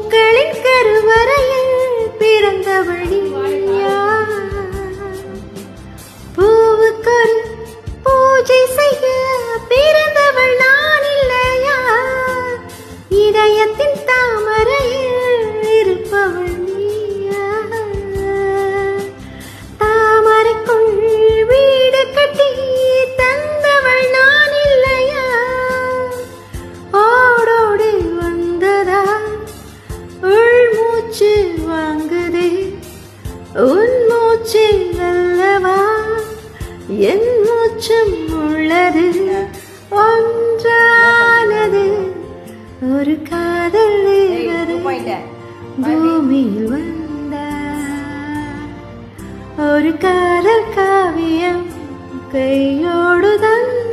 பூக்களின் கருவறையில் பிறந்தவள் நீயா? பூவுக்கொரு பூஜை செய்ய பிறந்தவள் நான் இல்லையா? இதயத்தின் தாமரையில் இருப்பவள் நீயா? தாமரைக்குள் வீடு கட்டி தந்தவள் நான் இல்லையா? ஓடோடு வந்ததா உள்மூச்சு வாங்குதே, உன் மூச்சு அல்லவா என் மூச்சும் உள்ளது. ஒன்றானது ஒரு காதல் பூமியில் வந்தார், ஒரு காதல் காவியம் கையோடு தந்தார்.